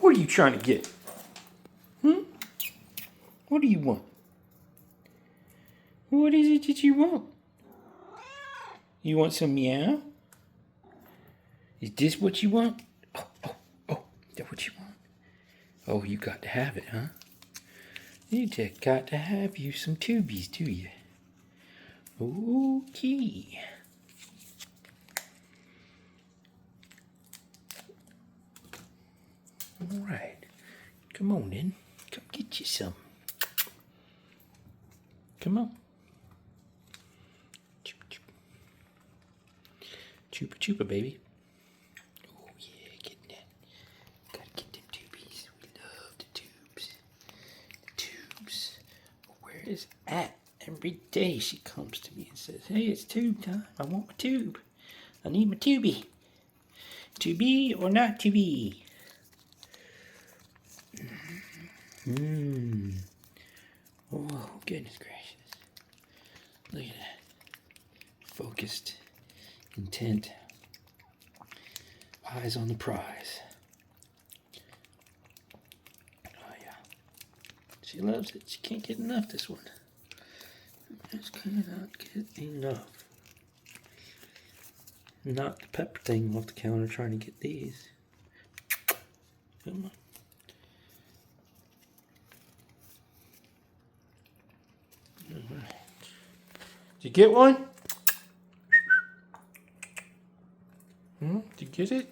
What are you trying to get? What do you want? What is it that you want? You want some meow? Is this what you want? Oh, is that what you want? Oh, you got to have it, huh? You just got to have you some tubies, do you? Okay. Alright. Come on then. Come get you some. Come on. Chupa chupa, baby. Oh yeah, getting that. Gotta get them tubies. We love the tubes. The tubes. Where is at? Every day she comes to me and says, hey, it's tube time. I want my tube. I need my tubie. To be or not to be? Oh, goodness gracious. Look at that. Focused, intent, eyes on the prize. Oh, yeah. She loves it. She can't get enough, this one. Just cannot get enough. Not the pepper thing off the counter trying to get these. Come on. Alright. Did you get one? Did you get it?